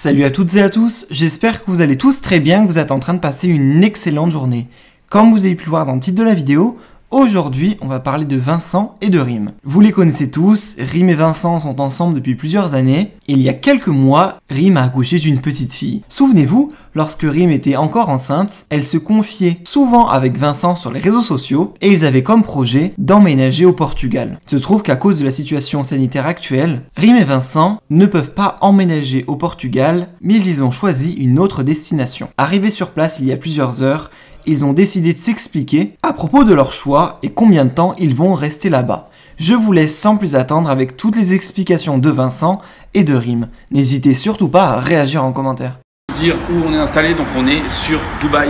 Salut à toutes et à tous, j'espère que vous allez tous très bien, que vous êtes en train de passer une excellente journée. Comme vous avez pu le voir dans le titre de la vidéo, aujourd'hui on va parler de Vincent et de Rim. Vous les connaissez tous, Rim et Vincent sont ensemble depuis plusieurs années, et il y a quelques mois, Rim a accouché d'une petite fille. Souvenez-vous, lorsque Rim était encore enceinte, elle se confiait souvent avec Vincent sur les réseaux sociaux, et ils avaient comme projet d'emménager au Portugal. Il se trouve qu'à cause de la situation sanitaire actuelle, Rim et Vincent ne peuvent pas emménager au Portugal, mais ils ont choisi une autre destination. Arrivés sur place il y a plusieurs heures, ils ont décidé de s'expliquer à propos de leur choix et combien de temps ils vont rester là-bas. Je vous laisse sans plus attendre avec toutes les explications de Vincent et de Rim. N'hésitez surtout pas à réagir en commentaire. Dire où on est installé, donc on est sur Dubaï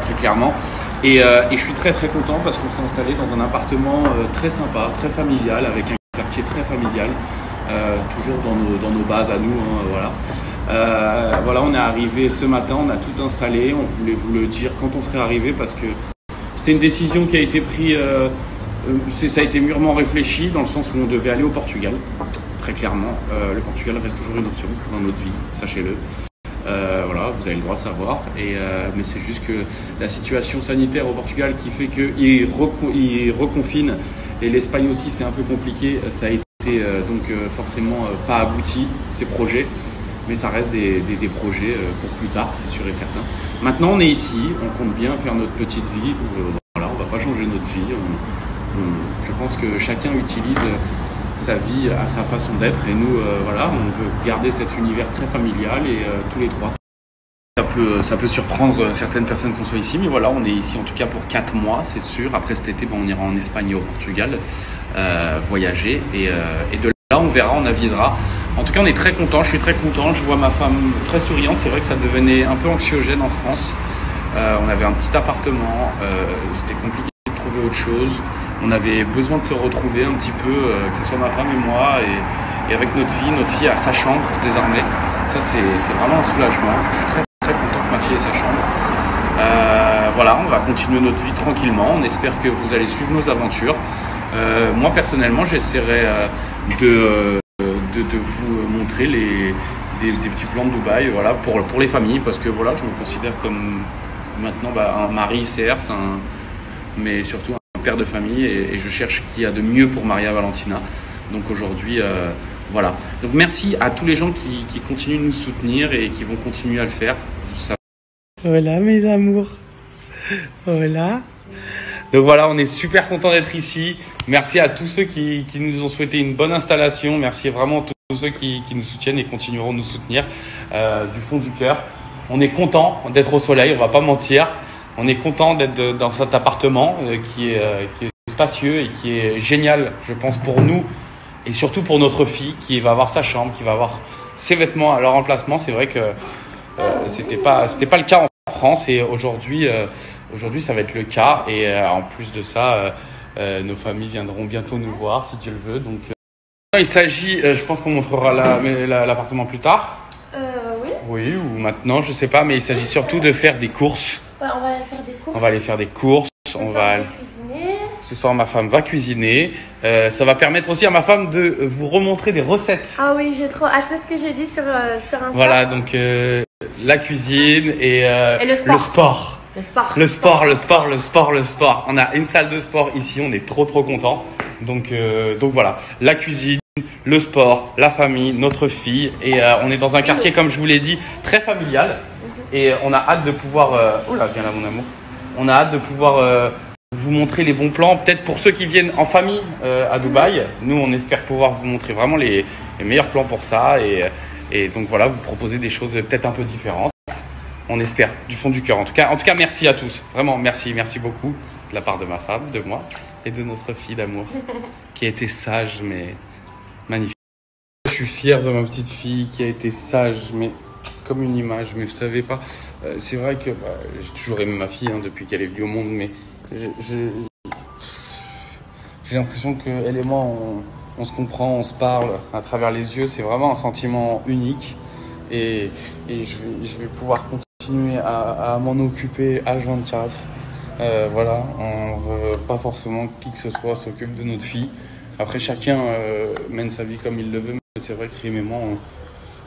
très clairement et je suis très content parce qu'on s'est installé dans un appartement très sympa, très familial, avec un quartier très familial, toujours dans nos bases à nous, hein, voilà. Voilà, on est arrivé ce matin, on a tout installé, on voulait vous le dire quand on serait arrivé parce que c'était une décision qui a été prise, ça a été mûrement réfléchi dans le sens où on devait aller au Portugal, très clairement. Le Portugal reste toujours une option dans notre vie, sachez-le. Voilà, vous avez le droit de savoir, mais c'est juste que la situation sanitaire au Portugal qui fait qu'il reconfine, et l'Espagne aussi c'est un peu compliqué, ça a été donc forcément pas abouti ces projets. Mais ça reste des projets pour plus tard, c'est sûr et certain. Maintenant, on est ici, on compte bien faire notre petite vie. Voilà, on ne va pas changer notre vie. Je pense que chacun utilise sa vie à sa façon d'être. Et nous, voilà, on veut garder cet univers très familial et tous les trois. Ça peut surprendre certaines personnes qu'on soit ici, mais voilà, on est ici en tout cas pour 4 mois, c'est sûr. Après cet été, on ira en Espagne et au Portugal voyager. Et de là, on verra, on avisera. En tout cas, on est très content. Je suis très content. Je vois ma femme très souriante. C'est vrai que ça devenait un peu anxiogène en France. On avait un petit appartement. C'était compliqué de trouver autre chose. On avait besoin de se retrouver un petit peu, que ce soit ma femme et moi, et avec notre fille a sa chambre désormais. Ça, c'est vraiment un soulagement. Je suis très content que ma fille ait sa chambre. Voilà, on va continuer notre vie tranquillement. On espère que vous allez suivre nos aventures. Moi, personnellement, j'essaierai de vous montrer des petits plans de Dubaï, voilà, pour les familles, parce que voilà, je me considère comme maintenant un mari certes, mais surtout un père de famille, et je cherche ce qu'il y a de mieux pour Maria Valentina. Donc aujourd'hui, voilà. Donc merci à tous les gens qui continuent de nous soutenir et qui vont continuer à le faire. Voilà mes amours, voilà. Donc voilà, on est super content d'être ici. Merci à tous ceux qui nous ont souhaité une bonne installation. Merci vraiment à tous ceux qui nous soutiennent et continueront de nous soutenir du fond du cœur. On est content d'être au soleil, on va pas mentir. On est content d'être dans cet appartement qui est spacieux et qui est génial, je pense, pour nous et surtout pour notre fille qui va avoir sa chambre, qui va avoir ses vêtements à leur emplacement. C'est vrai que c'était pas le cas en France, et aujourd'hui ça va être le cas, et en plus de ça nos familles viendront bientôt nous voir si Dieu le veut. Donc il s'agit, je pense qu'on montrera l'appartement plus tard. Oui, ou maintenant, je sais pas, mais il s'agit surtout de faire des courses. Ouais, on va aller faire des courses. On va aller faire des courses. On va cuisiner. Ce soir, ma femme va cuisiner. Ça va permettre aussi à ma femme de vous remontrer des recettes. Ah oui, j'ai trop hâte. C'est ce que j'ai dit sur Insta. Voilà, donc la cuisine et le sport. Le sport. On a une salle de sport ici, on est trop contents. Donc voilà, la cuisine, le sport, la famille, notre fille. Et on est dans un quartier, comme je vous l'ai dit, très familial. Et on a hâte de pouvoir... Oh là, viens là mon amour. On a hâte de pouvoir vous montrer les bons plans. Peut-être pour ceux qui viennent en famille à Dubaï. Nous, on espère pouvoir vous montrer vraiment les meilleurs plans pour ça. Et donc voilà, vous proposer des choses peut-être un peu différentes. On espère, du fond du cœur. En tout cas, merci à tous. Vraiment, merci beaucoup de la part de ma femme, de moi et de notre fille d'amour qui a été sage, mais magnifique. Je suis fier de ma petite fille qui a été sage, mais comme une image. Mais vous savez pas, c'est vrai que j'ai toujours aimé ma fille depuis qu'elle est venue au monde, mais j'ai l'impression qu'elle et moi, on se comprend, on se parle à travers les yeux. C'est vraiment un sentiment unique, et je vais pouvoir continuer à m'en occuper H24. Voilà, on veut pas forcément qui que ce soit s'occupe de notre fille. Après, chacun mène sa vie comme il le veut, mais c'est vrai que Rim et moi,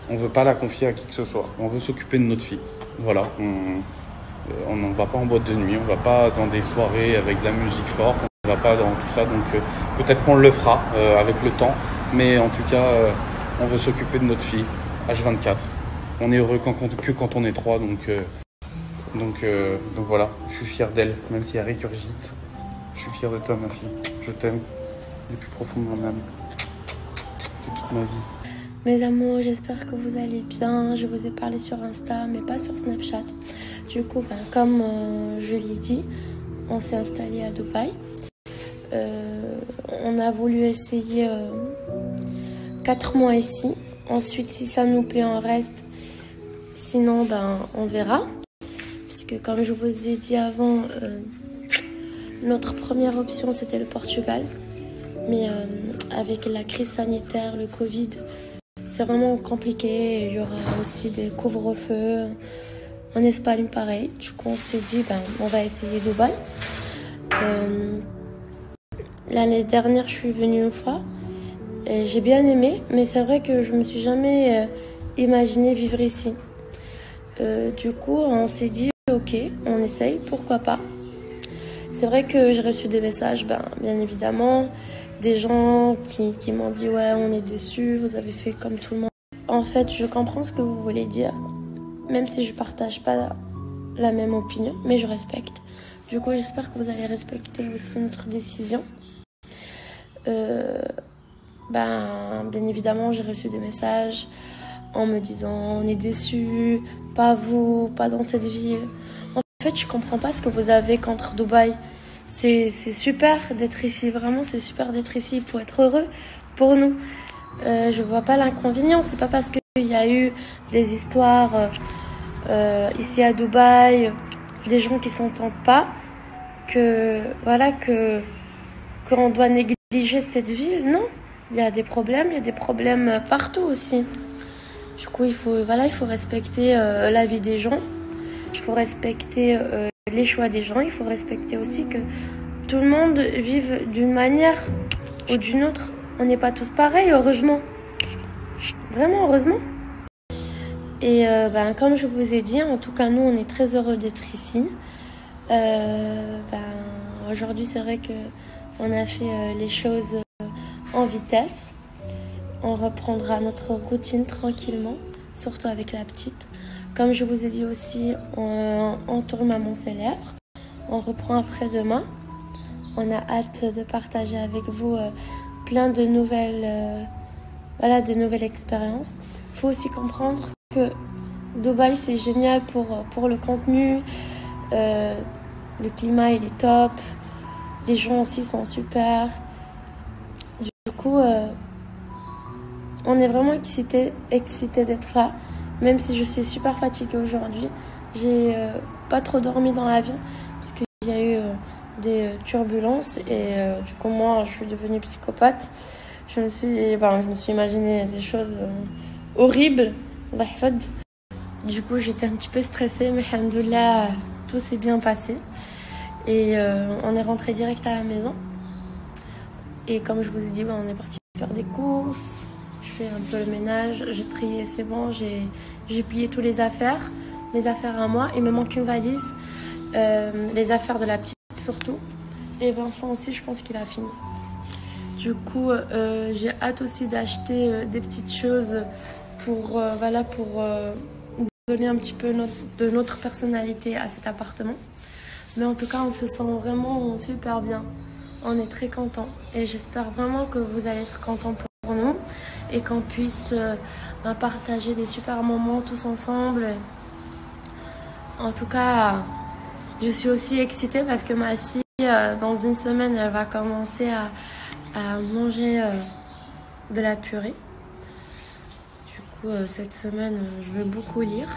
On veut pas la confier à qui que ce soit. On veut s'occuper de notre fille. Voilà. On ne va pas en boîte de nuit, on va pas dans des soirées avec de la musique forte, on va pas dans tout ça. Donc peut-être qu'on le fera avec le temps. Mais en tout cas, on veut s'occuper de notre fille, H24. On est heureux que quand on est 3. Donc voilà, je suis fier d'elle, même si elle régurgite. Je suis fier de toi, ma fille. Je t'aime du plus profond de mon âme. C'est toute ma vie. Mes amours, j'espère que vous allez bien. Je vous ai parlé sur Insta, mais pas sur Snapchat. Du coup, comme je l'ai dit, on s'est installé à Dubaï. On a voulu essayer 4 mois ici. Ensuite, si ça nous plaît, on reste. Sinon, on verra. Puisque comme je vous ai dit avant, notre première option, c'était le Portugal. Mais avec la crise sanitaire, le Covid, c'est vraiment compliqué. Il y aura aussi des couvre-feux. En Espagne, pareil. Du coup, on s'est dit, on va essayer Dubaï. L'année dernière, je suis venue une fois. Et j'ai bien aimé, mais c'est vrai que je me suis jamais imaginé vivre ici. Du coup, on s'est dit, ok, on essaye, pourquoi pas. C'est vrai que j'ai reçu des messages, bien évidemment, des gens qui m'ont dit, ouais, on est déçus, vous avez fait comme tout le monde. En fait, je comprends ce que vous voulez dire, même si je partage pas la même opinion, mais je respecte. Du coup, j'espère que vous allez respecter aussi notre décision. Bien évidemment, j'ai reçu des messages en me disant on est déçus, pas vous, pas dans cette ville. En fait, je comprends pas ce que vous avez contre Dubaï. C'est super d'être ici, vraiment, c'est super d'être ici. Il faut être heureux pour nous. Je vois pas l'inconvénient. C'est pas parce qu'il y a eu des histoires ici à Dubaï, des gens qui s'entendent pas, qu'on doit négliger cette ville. Non, il y a des problèmes partout aussi. Du coup, il faut respecter la vie des gens. Il faut respecter les choix des gens. Il faut respecter aussi que tout le monde vive d'une manière ou d'une autre. On n'est pas tous pareils, heureusement. Vraiment, heureusement. Et comme je vous ai dit, en tout cas, nous, on est très heureux d'être ici. Aujourd'hui, c'est vrai qu'on a fait les choses en vitesse. On reprendra notre routine tranquillement, surtout avec la petite. Comme je vous ai dit aussi, on tourne Maman Célèbre. On reprend après-demain. On a hâte de partager avec vous plein de nouvelles expériences. Il faut aussi comprendre que Dubaï, c'est génial pour le contenu. Le climat, il est top. Les gens aussi sont super. Du coup, on est vraiment excités d'être là. Même si je suis super fatiguée aujourd'hui. J'ai pas trop dormi dans l'avion parce qu'il y a eu des turbulences et du coup moi je suis devenue psychopathe. Je me suis imaginé des choses horribles. Du coup j'étais un petit peu stressée, mais alhamdoulilah tout s'est bien passé et on est rentré direct à la maison. Et comme je vous ai dit, on est parti faire des courses. Je fais un peu le ménage, j'ai trié, c'est bon, j'ai plié toutes les affaires, mes affaires à moi. Il me manque une valise, les affaires de la petite surtout. Et Vincent aussi, je pense qu'il a fini. Du coup, j'ai hâte aussi d'acheter des petites choses pour donner un petit peu de notre personnalité à cet appartement. Mais en tout cas, on se sent vraiment super bien. On est très contents et j'espère vraiment que vous allez être contents pour nous et qu'on puisse partager des super moments tous ensemble. En tout cas, je suis aussi excitée parce que ma fille, dans une semaine, elle va commencer à manger de la purée. Du coup, cette semaine, je vais beaucoup lire.